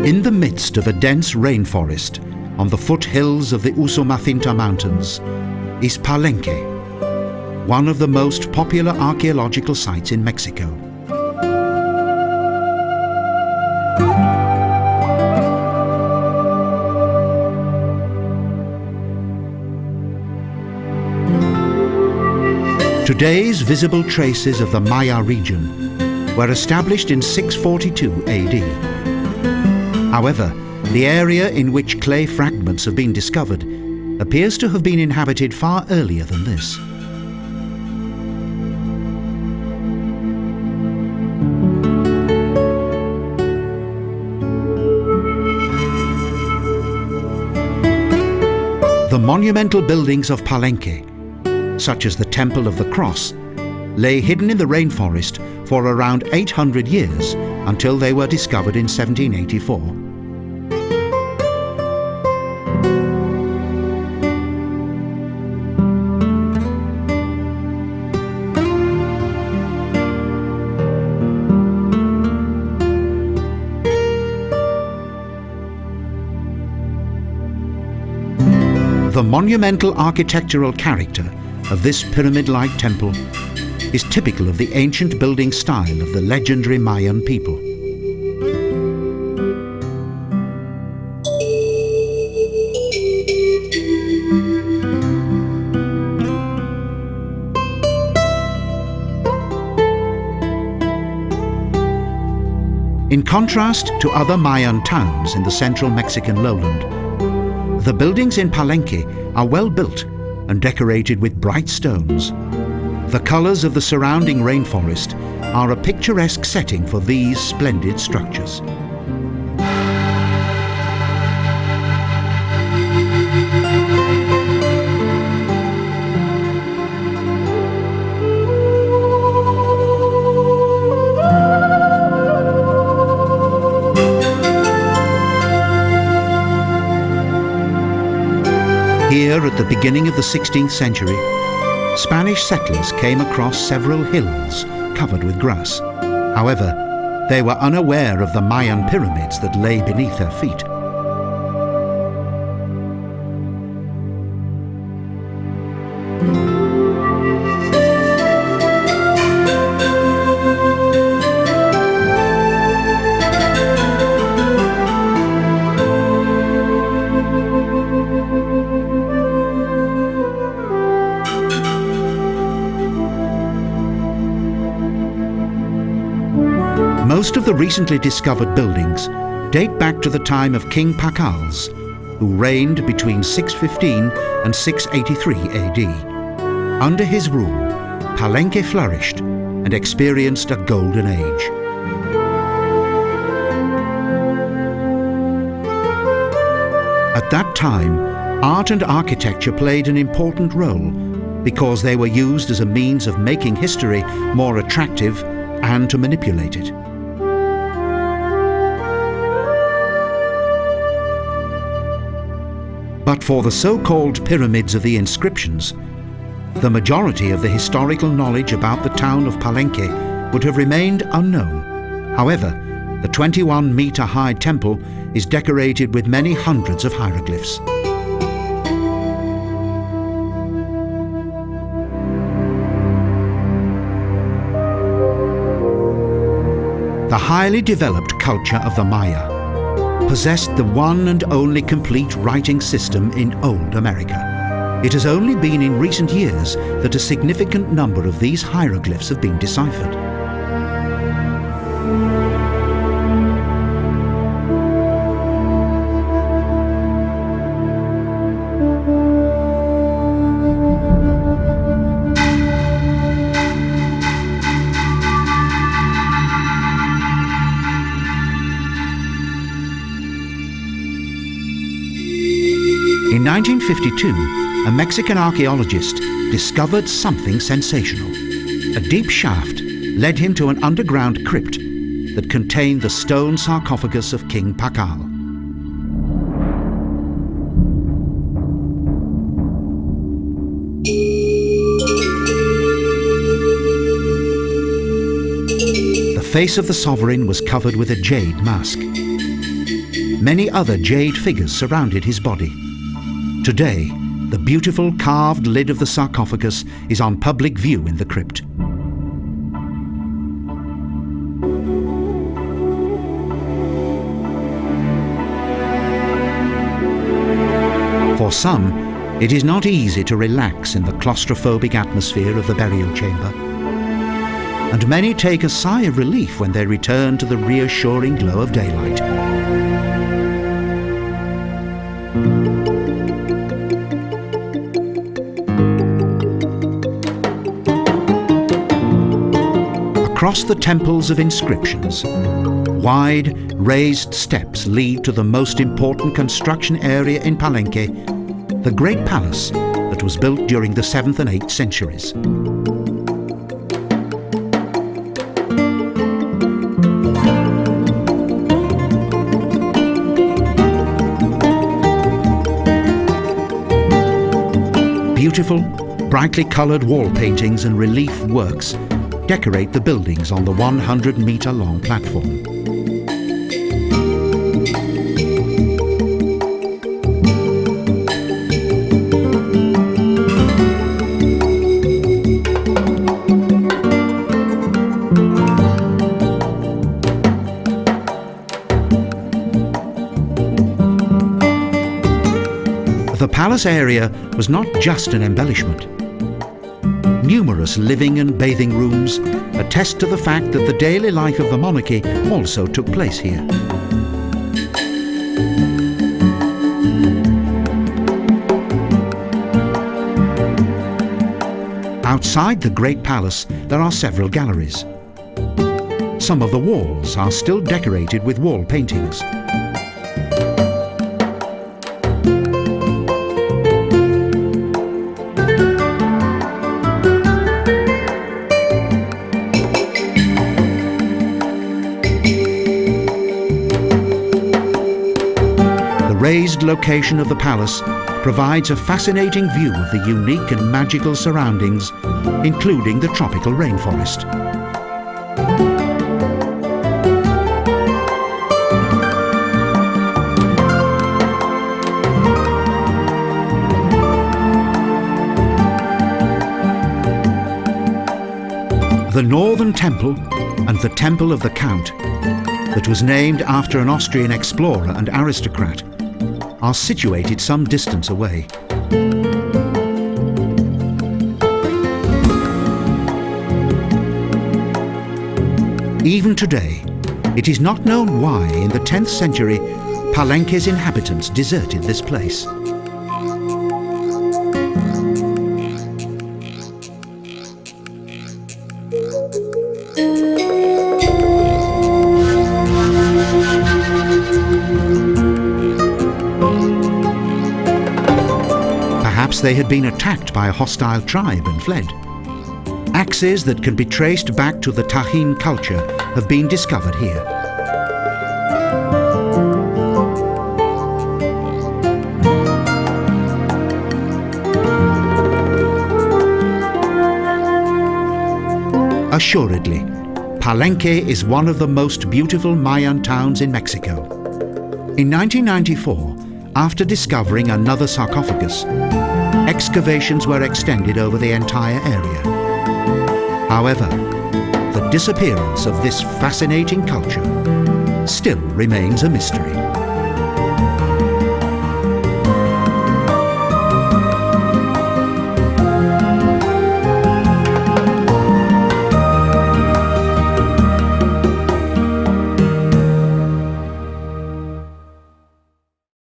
In the midst of a dense rainforest, on the foothills of the Usumacinta Mountains, is Palenque, one of the most popular archaeological sites in Mexico. Today's visible traces of the Maya region were established in 642 AD. However, the area in which clay fragments have been discovered appears to have been inhabited far earlier than this. The monumental buildings of Palenque, such as the Temple of the Cross, lay hidden in the rainforest for around 800 years until they were discovered in 1784. The monumental architectural character of this pyramid-like temple is typical of the ancient building style of the legendary Mayan people. In contrast to other Mayan towns in the central Mexican lowland, the buildings in Palenque are well built and decorated with bright stones. The colours of the surrounding rainforest are a picturesque setting for these splendid structures. Here, at the beginning of the 16th century, Spanish settlers came across several hills covered with grass. However, they were unaware of the Mayan pyramids that lay beneath their feet. Most of the recently discovered buildings date back to the time of King Pacals, who reigned between 615 and 683 AD. Under his rule, Palenque flourished and experienced a golden age. At that time, art and architecture played an important role because they were used as a means of making history more attractive and to manipulate it. But for the so-called pyramids of the inscriptions, the majority of the historical knowledge about the town of Palenque would have remained unknown. However, the 21-meter-high temple is decorated with many hundreds of hieroglyphs. The highly developed culture of the Maya possessed the one and only complete writing system in old America. It has only been in recent years that a significant number of these hieroglyphs have been deciphered. In 1952, a Mexican archaeologist discovered something sensational. A deep shaft led him to an underground crypt that contained the stone sarcophagus of King Pacal. The face of the sovereign was covered with a jade mask. Many other jade figures surrounded his body. Today, the beautiful carved lid of the sarcophagus is on public view in the crypt. For some, it is not easy to relax in the claustrophobic atmosphere of the burial chamber. And many take a sigh of relief when they return to the reassuring glow of daylight. Across the temples of Inscriptions, wide, raised steps lead to the most important construction area in Palenque, the Great Palace that was built during the 7th and 8th centuries. Beautiful, brightly coloured wall paintings and relief works decorate the buildings on the 100-metre-long platform. The palace area was not just an embellishment. Numerous living and bathing rooms attest to the fact that the daily life of the monarchy also took place here. Outside the Great Palace, there are several galleries. Some of the walls are still decorated with wall paintings. The raised location of the palace provides a fascinating view of the unique and magical surroundings, including the tropical rainforest. The Northern Temple and the Temple of the Count, that was named after an Austrian explorer and aristocrat, are situated some distance away. Even today, it is not known why in the 10th century Palenque's inhabitants deserted this place. Perhaps they had been attacked by a hostile tribe and fled. Axes that can be traced back to the Tajín culture have been discovered here. Assuredly, Palenque is one of the most beautiful Mayan towns in Mexico. In 1994, after discovering another sarcophagus, excavations were extended over the entire area. However, the disappearance of this fascinating culture still remains a mystery.